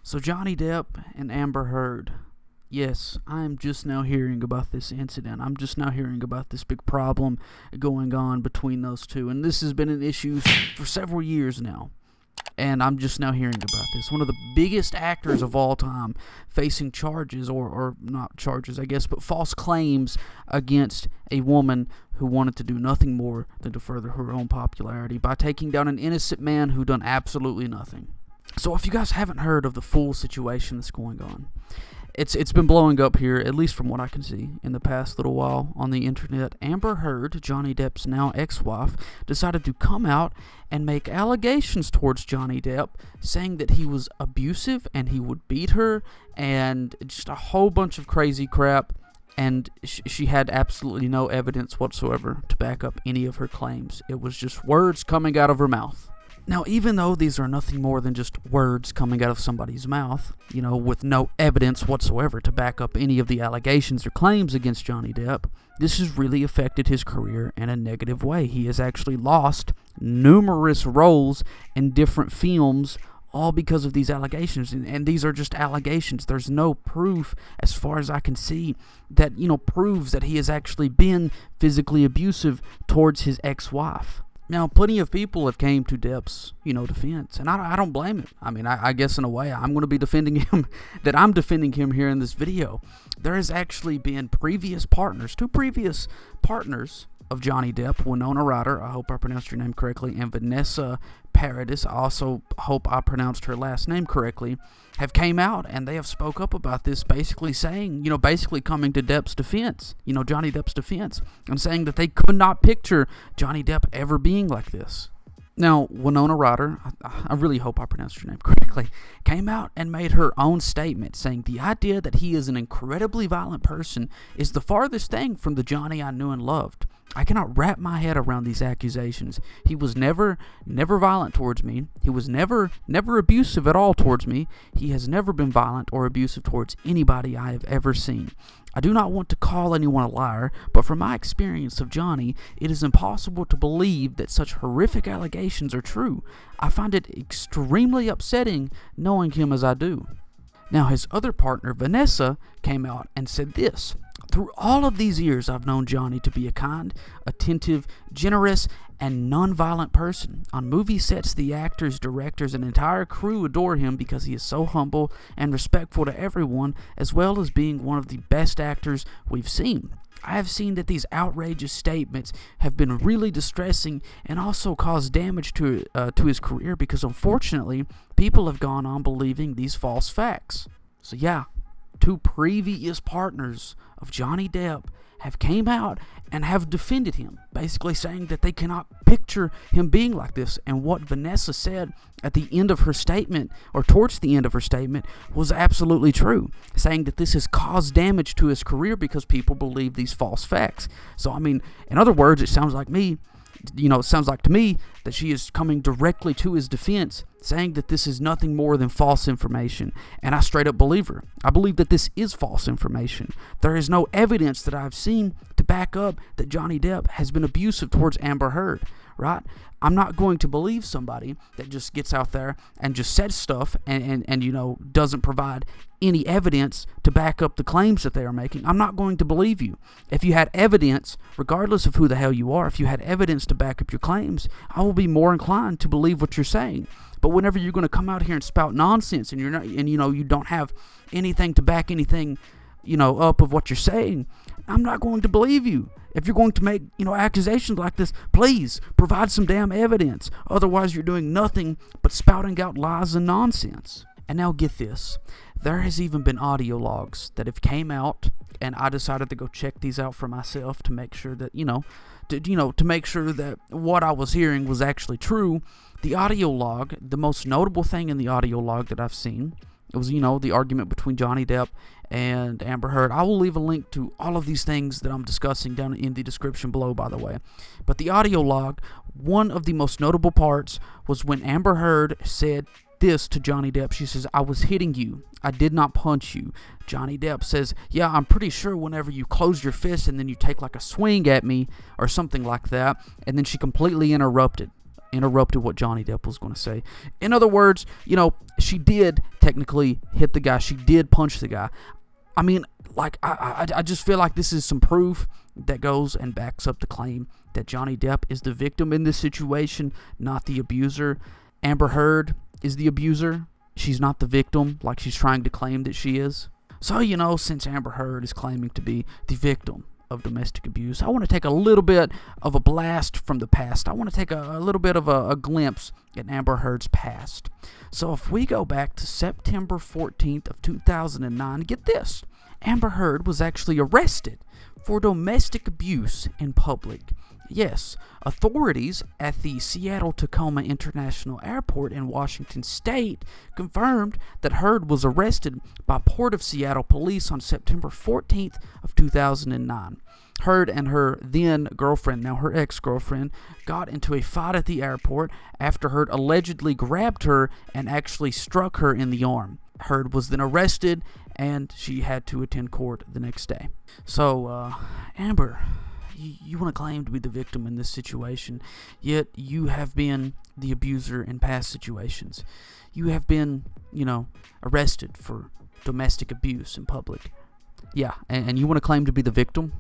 So Johnny Depp and Amber Heard. Yes, I'm just now hearing about this incident. I'm just now hearing about this big problem going on between those two. And this has been an issue for several years now. And I'm just now hearing about this. One of the biggest actors of all time facing charges, or not charges, I guess, but false claims against a woman who wanted to do nothing more than to further her own popularity by taking down an innocent man who done absolutely nothing. So if you guys haven't heard of the full situation that's going on, it's been blowing up here, at least from what I can see, in the past little while on the internet. Amber Heard, Johnny Depp's now ex-wife, decided to come out and make allegations towards Johnny Depp, saying that he was abusive and he would beat her, and just a whole bunch of crazy crap. And she had absolutely no evidence whatsoever to back up any of her claims. It was just words coming out of her mouth. Now, even though these are nothing more than just words coming out of somebody's mouth, with no evidence whatsoever to back up any of the allegations or claims against Johnny Depp, this has really affected his career in a negative way. He has actually lost numerous roles in different films, all because of these allegations. And these are just allegations. There's no proof, as far as I can see, that, proves that he has actually been physically abusive towards his ex-wife. Now, plenty of people have came to Depp's, defense, and I don't blame him. I mean, I guess in a way, I'm going to be defending him, that I'm defending him here in this video. There has actually been two previous partners of Johnny Depp, Winona Ryder, I hope I pronounced your name correctly, and Vanessa Paradis, I also hope I pronounced her last name correctly, have came out and they have spoke up about this, basically saying, basically coming to Depp's defense, Johnny Depp's defense, and saying that they could not picture Johnny Depp ever being like this. Now, Winona Ryder, I really hope I pronounced your name correctly, came out and made her own statement saying the idea that he is an incredibly violent person is the farthest thing from the Johnny I knew and loved. I cannot wrap my head around these accusations. He was never violent towards me. He was never abusive at all towards me. He has never been violent or abusive towards anybody I have ever seen. I do not want to call anyone a liar, but from my experience of Johnny, it is impossible to believe that such horrific allegations are true. I find it extremely upsetting knowing him as I do. Now, his other partner, Vanessa, came out and said this: through all of these years, I've known Johnny to be a kind, attentive, generous, and non-violent person. On movie sets, the actors, directors, and entire crew adore him because he is so humble and respectful to everyone, as well as being one of the best actors we've seen. I have seen that these outrageous statements have been really distressing and also caused damage to his career because, unfortunately, people have gone on believing these false facts. So yeah, two previous partners of Johnny Depp have came out and have defended him, basically saying that they cannot picture him being like this. And what Vanessa said at the end of her statement, or towards the end of her statement, was absolutely true, saying that this has caused damage to his career because people believe these false facts. So, I mean, in other words, it sounds like to me that she is coming directly to his defense, saying that this is nothing more than false information. And I straight up believe her. I believe that this is false information. There is no evidence that I've seen to back up that Johnny Depp has been abusive towards Amber Heard, right? I'm not going to believe somebody that just gets out there and just says stuff and doesn't provide any evidence to back up the claims that they are making. I'm not going to believe you. If you had evidence, regardless of who the hell you are, if you had evidence to back up your claims, I will be more inclined to believe what you're saying. But whenever you're going to come out here and spout nonsense and you don't have anything to back anything, up of what you're saying, I'm not going to believe you. If you're going to make, accusations like this, please provide some damn evidence. Otherwise, you're doing nothing but spouting out lies and nonsense. And now get this. There has even been audio logs that have came out, and I decided to go check these out for myself to make sure that, to make sure that what I was hearing was actually true. The audio log, the most notable thing in the audio log that I've seen, it was, the argument between Johnny Depp and Amber Heard. I will leave a link to all of these things that I'm discussing down in the description below, by the way. But the audio log, one of the most notable parts was when Amber Heard said this to Johnny Depp. She says, "I was hitting you. I did not punch you." Johnny Depp says, "Yeah, I'm pretty sure whenever you close your fist and then you take like a swing at me," or something like that. And then she completely interrupted interrupted what Johnny Depp was going to say. In other words, she did technically hit the guy. She did punch the guy. I mean, like, I just feel like this is some proof that goes and backs up the claim that Johnny Depp is the victim in this situation, not the abuser. Amber Heard is the abuser. She's not the victim like she's trying to claim that she is. So, since Amber Heard is claiming to be the victim of domestic abuse, I want to take a little bit of a blast from the past. I want to take a little bit of a glimpse at Amber Heard's past. So if we go back to September 14th of 2009, get this. Amber Heard was actually arrested for domestic abuse in public. Yes, authorities at the Seattle-Tacoma International Airport in Washington State confirmed that Heard was arrested by Port of Seattle police on September 14th of 2009. Heard and her then girlfriend, now her ex-girlfriend, got into a fight at the airport after Heard allegedly grabbed her and actually struck her in the arm. Heard was then arrested and she had to attend court the next day. So, Amber, you want to claim to be the victim in this situation, yet you have been the abuser in past situations. You have been, arrested for domestic abuse in public. Yeah, and you want to claim to be the victim?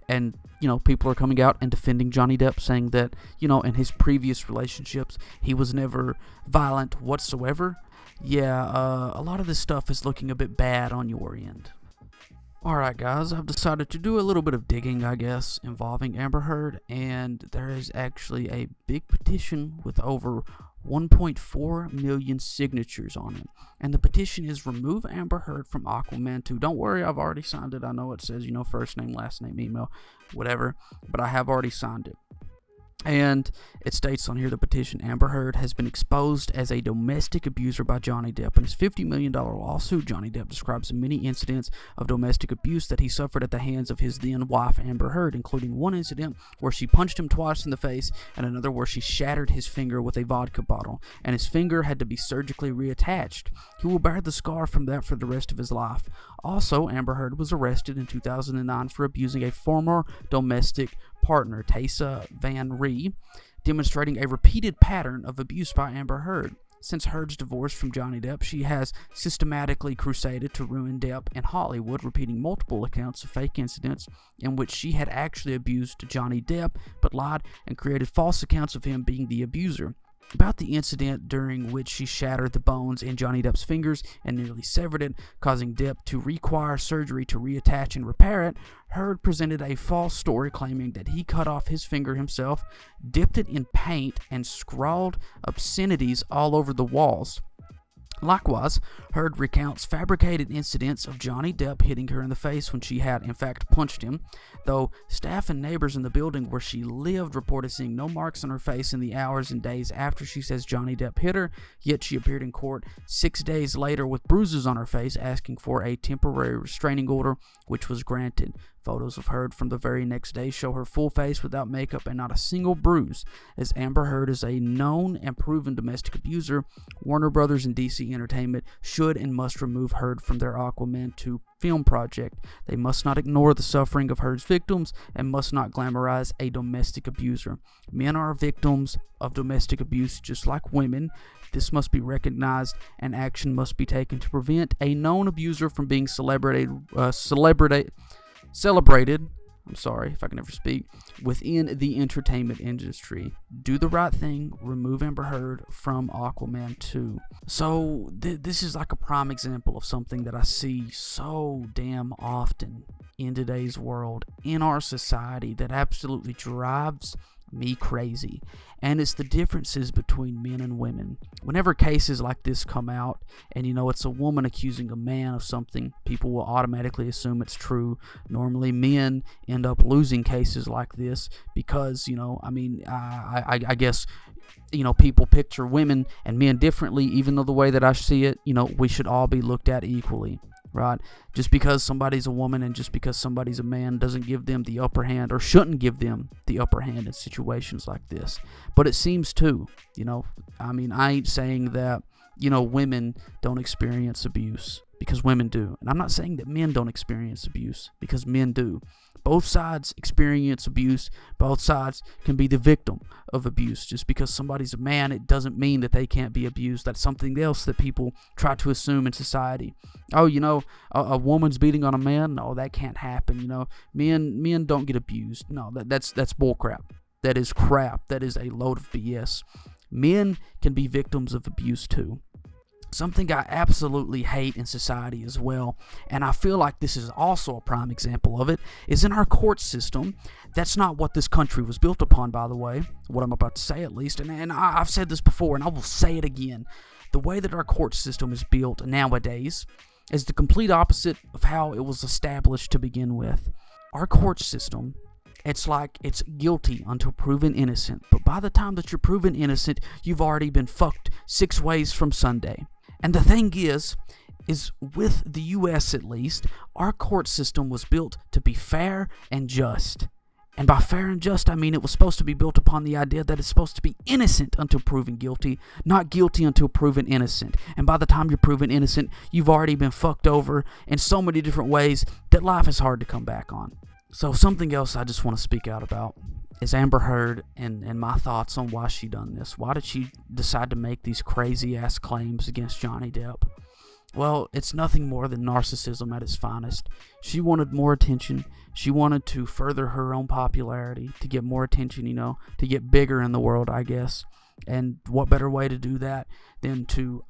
And, people are coming out and defending Johnny Depp, saying that, in his previous relationships, he was never violent whatsoever. Yeah, a lot of this stuff is looking a bit bad on your end. Alright guys, I've decided to do a little bit of digging, I guess, involving Amber Heard, and there is actually a big petition with over 1.4 million signatures on it. And the petition is remove Amber Heard from Aquaman 2. Don't worry, I've already signed it. I know it says, first name, last name, email, whatever, but I have already signed it. And it states on here, the petition, Amber Heard has been exposed as a domestic abuser by Johnny Depp. In his $50 million lawsuit, Johnny Depp describes the many incidents of domestic abuse that he suffered at the hands of his then wife, Amber Heard, including one incident where she punched him twice in the face and another where she shattered his finger with a vodka bottle, and his finger had to be surgically reattached. He will bear the scar from that for the rest of his life. Also, Amber Heard was arrested in 2009 for abusing a former domestic partner, Taysa Van Ree, demonstrating a repeated pattern of abuse by Amber Heard. Since Heard's divorce from Johnny Depp, she has systematically crusaded to ruin Depp in Hollywood, repeating multiple accounts of fake incidents in which she had actually abused Johnny Depp, but lied and created false accounts of him being the abuser. About the incident during which she shattered the bones in Johnny Depp's fingers and nearly severed it, causing Depp to require surgery to reattach and repair it, Heard presented a false story claiming that he cut off his finger himself, dipped it in paint, and scrawled obscenities all over the walls. Likewise, Heard recounts fabricated incidents of Johnny Depp hitting her in the face when she had, in fact, punched him, though staff and neighbors in the building where she lived reported seeing no marks on her face in the hours and days after she says Johnny Depp hit her, yet she appeared in court 6 days later with bruises on her face, asking for a temporary restraining order, which was granted. Photos of Heard from the very next day show her full face without makeup and not a single bruise. As Amber Heard is a known and proven domestic abuser, Warner Brothers and DC Entertainment should and must remove Heard from their Aquaman 2 film project. They must not ignore the suffering of Heard's victims and must not glamorize a domestic abuser. Men are victims of domestic abuse just like women. This must be recognized and action must be taken to prevent a known abuser from being celebrated, I'm sorry if I can never speak, within the entertainment industry. Do the right thing, remove Amber Heard from Aquaman 2. So, this is like a prime example of something that I see so damn often in today's world, in our society, that absolutely drives me crazy. And it's the differences between men and women. Whenever cases like this come out, and it's a woman accusing a man of something, people will automatically assume it's true. Normally men end up losing cases like this because, I guess, people picture women and men differently, even though the way that I see it, we should all be looked at equally. Right? Just because somebody's a woman and just because somebody's a man doesn't give them the upper hand, or shouldn't give them the upper hand in situations like this. But it seems to, I ain't saying that, women don't experience abuse, because women do. And I'm not saying that men don't experience abuse, because men do. Both sides experience abuse. Both sides can be the victim of abuse. Just because somebody's a man, it doesn't mean that they can't be abused. That's something else that people try to assume in society. Oh, a woman's beating on a man? No, that can't happen. Men don't get abused. No, that's bullcrap. That is crap. That is a load of BS. Men can be victims of abuse too. Something I absolutely hate in society as well, and I feel like this is also a prime example of it, is in our court system. That's not what this country was built upon, by the way, what I'm about to say at least, and I've said this before, and I will say it again. The way that our court system is built nowadays is the complete opposite of how it was established to begin with. Our court system, it's like it's guilty until proven innocent, but by the time that you're proven innocent, you've already been fucked 6 ways from Sunday. And the thing is with the U.S. at least, our court system was built to be fair and just. And by fair and just, I mean it was supposed to be built upon the idea that it's supposed to be innocent until proven guilty, not guilty until proven innocent. And by the time you're proven innocent, you've already been fucked over in so many different ways that life is hard to come back on. So something else I just want to speak out about is Amber Heard and my thoughts on why she done this. Why did she decide to make these crazy-ass claims against Johnny Depp? Well, it's nothing more than narcissism at its finest. She wanted more attention. She wanted to further her own popularity, to get more attention, to get bigger in the world, I guess. And what better way to do that than to,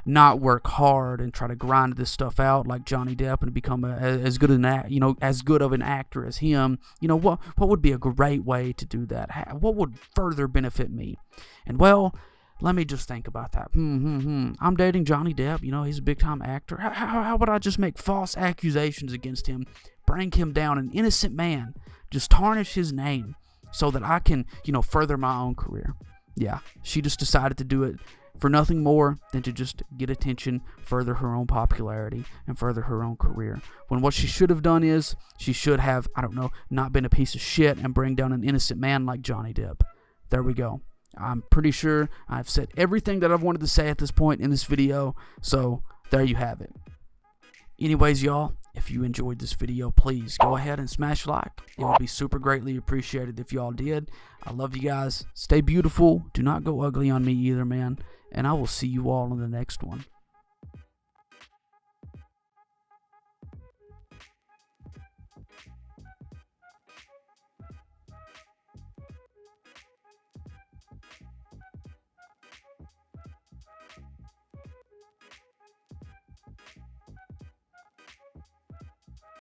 not work hard and try to grind this stuff out like Johnny Depp and become as good of an actor as him. What would be a great way to do that? What would further benefit me? And well, let me just think about that. I'm dating Johnny Depp. He's a big-time actor. How would I just make false accusations against him, bring him down, an innocent man, just tarnish his name so that I can, further my own career? Yeah, she just decided to do it for nothing more than to just get attention, further her own popularity, and further her own career. When what she should have done is, she should have, not been a piece of shit and bring down an innocent man like Johnny Depp. There we go. I'm pretty sure I've said everything that I've wanted to say at this point in this video, so there you have it. Anyways, y'all, if you enjoyed this video, please go ahead and smash like. It would be super greatly appreciated if y'all did. I love you guys. Stay beautiful. Do not go ugly on me either, man. And I will see you all in the next one.